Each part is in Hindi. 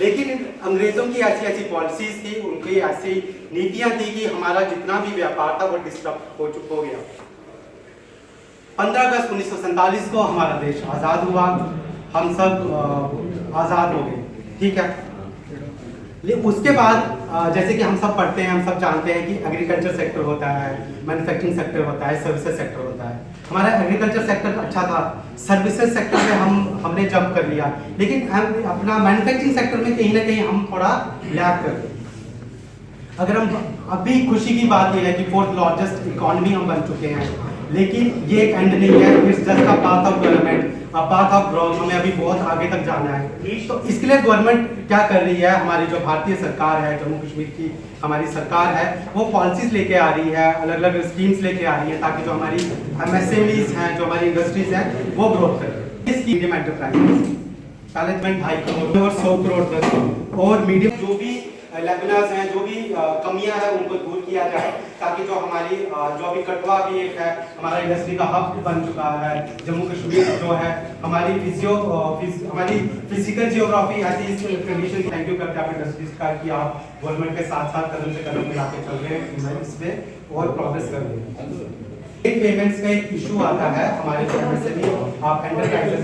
लेकिन अंग्रेजों की ऐसी ऐसी पॉलिसीज थी, उनकी ऐसी नीतियां थी कि हमारा जितना भी व्यापार था वो डिस्टर्ब हो गया। 15 अगस्त 1947 को हमारा देश आज़ाद हुआ, हम सब आज़ाद हो गए, ठीक है। उसके बाद जैसे कि हम सब पढ़ते हैं, हम सब जानते हैं कि एग्रीकल्चर सेक्टर होता है, मैन्युफैक्चरिंग सेक्टर होता है, सर्विसेज सेक्टर होता है। हमारा एग्रीकल्चर सेक्टर अच्छा था, सर्विसेज सेक्टर में हमने जंप कर लिया, लेकिन हम अपना मैन्युफैक्चरिंग सेक्टर में कहीं ना कहीं हम थोड़ा लैग कर गए। अगर हम अभी खुशी की बात यह है कि 4th लार्जेस्ट इकोनॉमी हम बन चुके हैं, लेकिन ये एक एंड नहीं है, it's just a path of development, a path of growth. हमें अभी बहुत आगे तक जाना है। तो इसके लिए गवर्नमेंट क्या कर रही है, हमारी जो भारतीय सरकार है, जम्मू कश्मीर की हमारी सरकार है, वो पॉलिसीज लेके आ रही है, अलग अलग स्कीम्स लेके आ रही है, ताकि जो हमारी एमएसएमईज हैं, जो हमारी इंडस्ट्रीज हैं, वो ग्रोथ करें। इस मीडियम एंटरप्राइजेस मैनेजमेंट 2.5 करोड़ और 100 करोड़ तक, और मीडियम जो भी लेबनास हैं, जो भी कमियां हैं, उनको दूर किया जाए, ताकि जो हमारी जो अभी कटवा भी एक है, हमारा इंडस्ट्री का हब बन चुका है। जम्मू कश्मीर जो है हमारी हमारी फिजिकल जियोग्राफी ऐसी इस कंडीशन। थैंक यू करते हैं आप इंडस्ट्रीज का कि आप गवर्नमेंट के साथ साथ कदम से कदम मिला के चल रहे हैं, इसमें और प्रोग्रेस कर रहे हैं। पेमेंट्स का एक इशू आता है हमारे गवर्नमेंट से भी, आप एंटरप्राइजेस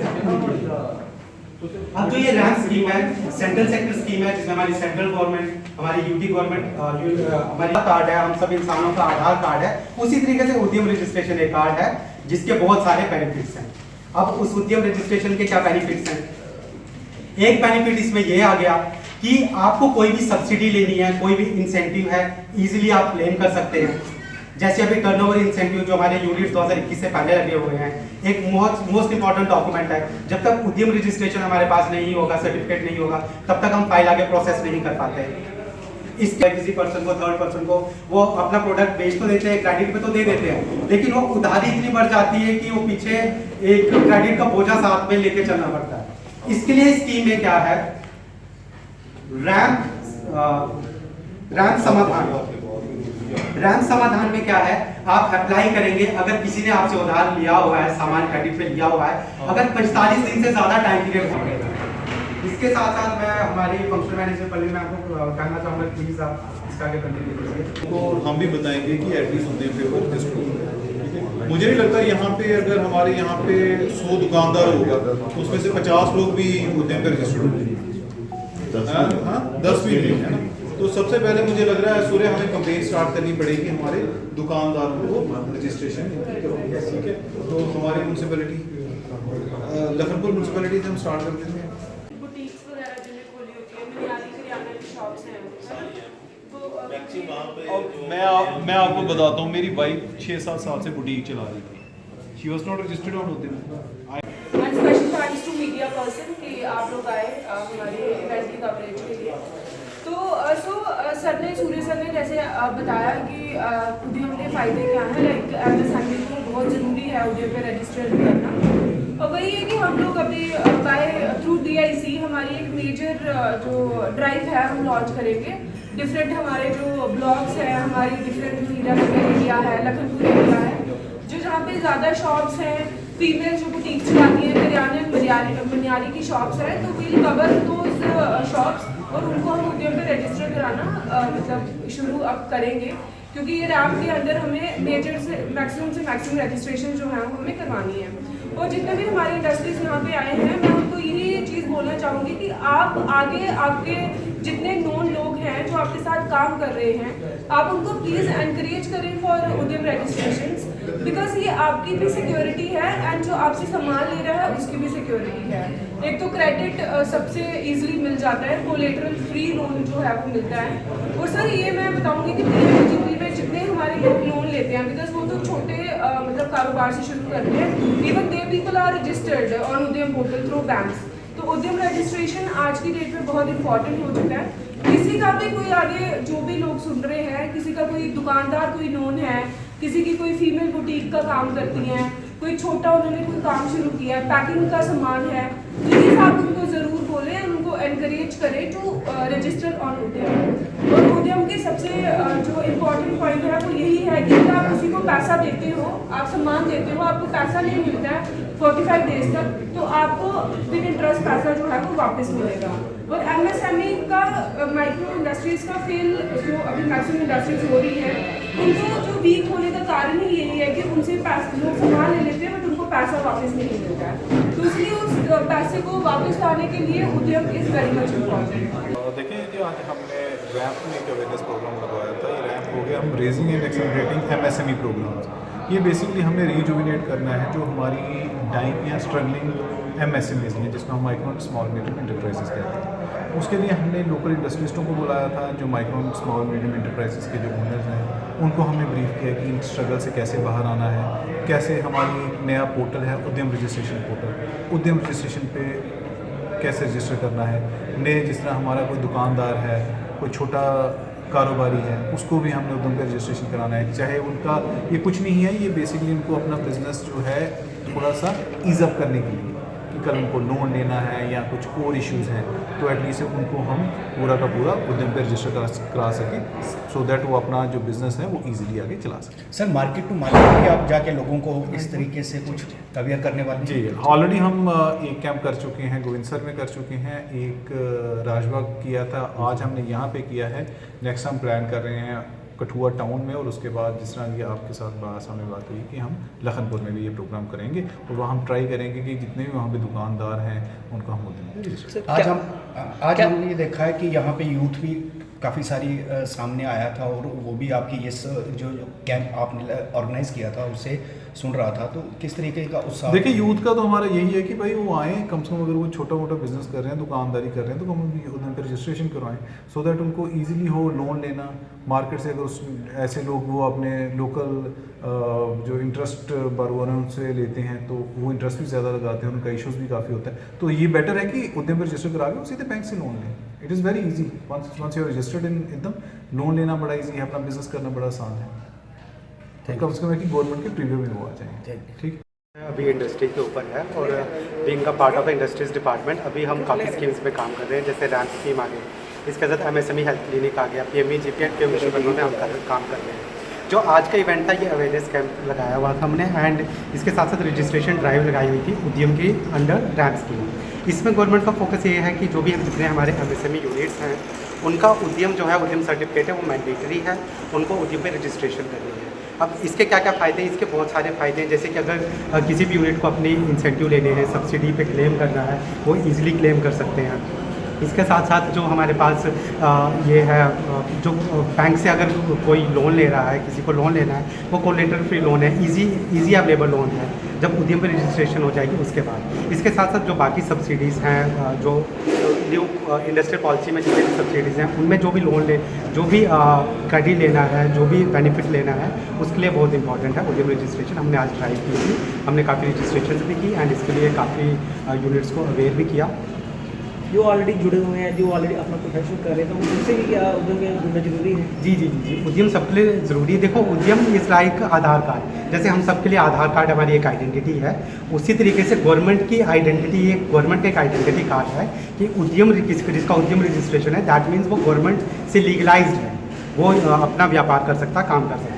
अब जो ये रैम स्कीम है, सेंट्रल सेक्टर स्कीम है, जिसमें हमारी सेंट्रल गवर्नमेंट, हमारी यूटी गवर्नमेंट, हमारी कार्ड है, हम सब इंसानों का आधार कार्ड है, उसी तरीके से उद्यम रजिस्ट्रेशन एक कार्ड है जिसके बहुत सारे बेनिफिट्स हैं। अब उस उद्यम रजिस्ट्रेशन के क्या बेनिफिट्स हैं? एक बेनिफिट इसमें ये आ गया कि आपको कोई भी सब्सिडी लेनी है, कोई भी इंसेंटिव है, इजीली आप क्लेम कर सकते हैं। जैसे अभी टर्नओवर इंसेंटिव जो हमारे यूनिट्स 2021 से पहले लगे हुए हैं, एक मोस्ट इंपॉर्टेंट डॉक्यूमेंट है। जब तक उद्यम रजिस्ट्रेशन हमारे पास नहीं होगा, सर्टिफिकेट नहीं होगा, तब तक हम फाइल आगे प्रोसेस नहीं कर पाते। इसके किसी पर्सन को, थर्ड पर्सन को, वो अपना प्रोडक्ट बेच तो देते हैं, क्रेडिट पे तो दे देते हैं, लेकिन वो उधारी इतनी बढ़ जाती है कि वो पीछे एक क्रेडिट का बोझा साथ में लेके चलना पड़ता है। इसके लिए स्कीम में क्या है, रैम समाधान में क्या है, आप अप्लाई करेंगे, अगर किसी ने आपसे उधार लिया हुआ है, सामान क्रेडिट पे लिया हुआ है, अगर 45 दिन से ज्यादा टाइम पीरियड हो गया। इसके साथ साथ मैं हमारी फंक्शन मैनेजर पल्ली में आपको कहना चाहूंगा, प्लीज आप इसका आगे कंटिन्यू कीजिए। तो हम भी बताएंगे कि एटलीस्ट उद्यम पे रजिस्टर हो। मुझे नहीं लगता यहाँ पे अगर हमारे यहाँ पे 100 दुकानदार होगा तो उसमें से 50 लोग भी उद्यम पे रजिस्टर्ड होंगे, 10 भी नहीं है ना। तो सबसे पहले मुझे लग रहा है सूर्य हमें कंपेन स्टार्ट करनी पड़ेगी हमारे दुकानदारों को रजिस्ट्रेशन, ठीक है। तो हमारी म्यूनसिपैलिटी लखनपुर म्यूनसिपैलिटी से हम स्टार्ट कर देते हैं। बुटीक्स वगैरह जिन्हें खोली होती है, बुनियादी किराना की शॉप्स हैं, मैं आपको बताता हूँ, मेरी वाइफ 6-7 साल से बुटीक चला रही थी, she was not registered on Udyam. Special thanks to media person कि आप लोग आए हमारे इवेंट की कवरेज के लिए। तो सर ने, सूर्य सर ने जैसे बताया कि उद्यम के फायदे क्या हैं, लाइक अंडरस्टैंडिंग को बहुत ज़रूरी है उद्यम पे रजिस्टर्ड करना। और वही है कि हम लोग अभी बाय थ्रू DIC हमारी एक मेजर जो ड्राइव है हम लॉन्च करेंगे। डिफरेंट हमारे जो ब्लॉग्स हैं, हमारी डिफरेंट जो हीरानगर एरिया है, लखनपुर एरिया है, जो जहाँ पे ज़्यादा शॉप्स हैं, फीमेल जो बुटीक चलाती हैं, करियाने बुनियादी की शॉप्स हैं, तो वील कवर दोज शॉप्स और उनको हम उद्यम पे रजिस्टर कराना मतलब शुरू अब करेंगे, क्योंकि ये रैम के अंदर हमें मेजर से मैक्सिमम रजिस्ट्रेशन जो है वो हमें करवानी है। और जितने भी हमारी इंडस्ट्रीज यहाँ पे आए हैं, मैं उनको यही चीज़ बोलना चाहूँगी कि आप आगे आपके जितने नोन लोग हैं जो आपके साथ काम कर रहे हैं, आप उनको प्लीज़ एनकरेज करें फॉर उद्यम रजिस्ट्रेशंस, बिकॉज ये आपकी भी सिक्योरिटी है एंड जो आपसे सामान ले रहा है उसकी भी सिक्योरिटी है। एक तो क्रेडिट सबसे इजीली मिल जाता है, कोलेटरल फ्री लोन जो है वो मिलता है। और सर ये मैं बताऊंगी कि PMFGP में जितने हमारे लोग लोन लेते हैं, बिकॉज वो तो छोटे मतलब कारोबार से शुरू करते हैं, even they people are registered on Udyam portal through banks. तो उद्यम रजिस्ट्रेशन आज की डेट में बहुत इंपॉर्टेंट हो चुका है। किसी का भी कोई आगे जो भी लोग सुन रहे हैं, किसी का कोई दुकानदार कोई नोन है, किसी की कोई फीमेल बुटीक का काम करती हैं, कोई छोटा उन्होंने कोई काम शुरू किया है, पैकिंग का सामान है, प्लीज़ आप उनको ज़रूर बोलें, उनको एनकरेज करें टू रजिस्टर ऑन उद्यम। और उद्यम के सबसे जो इम्पोर्टेंट पॉइंट है वो यही है कि अगर आप किसी को पैसा देते हो, आप सामान देते हो, आपको पैसा नहीं मिलता है 45 डेज तक, तो आपको विद इंटरेस्ट पैसा जो है वो वापस मिलेगा। और MSME का माइक्रो इंडस्ट्रीज का फेल जो अभी मैक्सिमम इंडस्ट्रीज हो रही है, उनको जो वीक होने का कारण ही यही है कि उनसे लोग सामान ले लेते हैं बट उनको पैसा वापस नहीं मिलता है। तो इसलिए उस पैसे को वापस लाने के लिए उद्यम इज वेरी मच इम्पॉर्टेंट। देखिए, जो आज हमने रैम्प में एक अवेयरनेस प्रोग्राम लगवाया था, ये रैम्प हो गया हम raising and accelerating MSME programs. ये बेसिकली हमने रिजुविनेट करना है जो हमारी डाइंग या स्ट्रगलिंग MSMEs हैं, जिसमें हम micro and small medium enterprises कहते हैं। उसके लिए हमने लोकल इंडस्ट्रिस्टों को बुलाया था, जो micro and small medium enterprises के जो ओनर्स हैं, उनको हमने ब्रीफ किया कि इन स्ट्रगल से कैसे बाहर आना है, कैसे हमारी एक नया पोर्टल है उद्यम रजिस्ट्रेशन पोर्टल, उद्यम रजिस्ट्रेशन पे कैसे रजिस्टर करना है। नए जिस तरह हमारा कोई दुकानदार है, कोई छोटा कारोबारी है, उसको भी हमने उद्यम पे रजिस्ट्रेशन कराना है। चाहे उनका ये कुछ नहीं है, ये बेसिकली उनको अपना बिजनेस जो है थोड़ा सा ईज़अप करने के लिए कि कल उनको लोन लेना है या कुछ और इश्यूज़ हैं, तो एटलीस्ट उनको हम पूरा का पूरा उद्यम पे रजिस्टर करा सकें, सो दैट वो अपना जो बिज़नेस है वो ईजिली आगे चला सकें। सर, मार्केट टू मार्केट भी आप जाके लोगों को इस तरीके से कुछ अवेयर करने वाले? जी, ऑलरेडी हम एक कैंप कर चुके हैं, गोविंदसर में कर चुके हैं, एक राजबाग किया था, आज हमने यहाँ पे किया है। नेक्स्ट हम प्लान कर रहे हैं कठुआ टाउन में, और उसके बाद जिस तरह की आपके साथ सामने बात हुई कि हम लखनपुर में भी ये प्रोग्राम करेंगे, और वहाँ हम ट्राई करेंगे कि जितने भी वहाँ पे दुकानदार हैं उनको हम उद्यम। आज हमने ये देखा है कि यहाँ पे यूथ भी काफ़ी सारी सामने आया था, और वो भी आपकी ये जो कैंप आपने ऑर्गेनाइज किया था उससे सुन रहा था, तो किस तरीके का उत्साह? देखिए, यूथ का तो हमारा यही है कि भाई वो आएँ, कम से कम अगर वो छोटा मोटा बिजनेस कर रहे हैं, दुकानदारी कर रहे हैं, तो हम उद्यम पे रजिस्ट्रेशन करवाएं, सो दैट उनको ईजिली हो लोन लेना मार्केट से। अगर ऐसे लोग वो अपने लोकल जो इंटरेस्ट बारोवर हैं उनसे लेते हैं, तो वो इंटरेस्ट भी ज़्यादा लगाते हैं, उनका इशूज़ भी काफ़ी होता है। तो ये बेटर है कि उद्यम पे रजिस्टर करा के वो सीधे बैंक से लोन लें। It is very easy, once you are registered in एकदम लोन लेना बड़ा ईजी है, अपना बिजनेस करना बड़ा आसान है। कम से कम है कि गवर्नमेंट के प्रीव्यू में वो आ जाएंगे। ठीक, अभी इंडस्ट्री के ऊपर है, और being a part of industries department अभी हम काफ़ी स्कीम्स पे काम कर रहे हैं, जैसे रैम्प स्कीम आ गई, इसके तहत MSME हेल्थ क्लिनिक आ गया, PME GP एंड PME में हम काम कर रहे हैं। जो आज का इवेंट था, ये अवेयरनेस कैंप लगाया हुआ था हमने, एंड इसके साथ साथ रजिस्ट्रेशन ड्राइव लगाई हुई थी उद्यम के अंडर रैम्प स्कीम। इसमें गवर्नमेंट का फोकस ये है कि जो भी जितने हमारे MSME यूनिट्स हैं, उनका उद्यम जो है, उद्यम सर्टिफिकेट है, वो मैंडेटरी है, उनको उद्यम पे रजिस्ट्रेशन करनी है। अब इसके क्या क्या फ़ायदे हैं? इसके बहुत सारे फ़ायदे हैं, जैसे कि अगर किसी भी यूनिट को अपनी इंसेंटिव लेने हैं, सब्सिडी पे क्लेम करना है, वो ईजिली क्लेम कर सकते हैं। इसके साथ साथ जो हमारे पास ये है, जो बैंक से अगर कोई लोन ले रहा है, किसी को लोन लेना है, वो कोलेटरल फ्री लोन है, इजी अवेलेबल लोन है, जब उद्यम पर रजिस्ट्रेशन हो जाएगी उसके बाद। इसके साथ साथ जो बाकी सब्सिडीज़ हैं, जो न्यू इंडस्ट्रियल पॉलिसी में जितने भी सब्सिडीज़ हैं, उनमें जो भी लोन जो भी क्रेडिट लेना है, जो भी बेनिफिट लेना है, उसके लिए बहुत इंपॉर्टेंट है उद्यम रजिस्ट्रेशन। हमने आज ट्राई की थी, हमने काफ़ी रजिस्ट्रेशन भी की, एंड इसके लिए काफ़ी यूनिट्स को अवेयर भी किया। जो ऑलरेडी जुड़े हुए हैं, जो ऑलरेडी अपना प्रोफेशन कर रहे हैं, तो उनसे भी क्या उद्यम में जुड़ना जरूरी है? जी, उद्यम सबके लिए ज़रूरी है। देखो, उद्यम इज़ लाइक आधार कार्ड, जैसे हम सबके लिए आधार कार्ड हमारी एक आइडेंटिटी है, उसी तरीके से गवर्नमेंट की आइडेंटिटी, एक गवर्नमेंट का एक आइडेंटिटी कार्ड है कि उद्यम जिसका उद्यम रजिस्ट्रेशन है, दैट मीन्स वो गवर्नमेंट से लीगलाइज्ड है, वो अपना व्यापार कर सकता है, काम कर सकता है।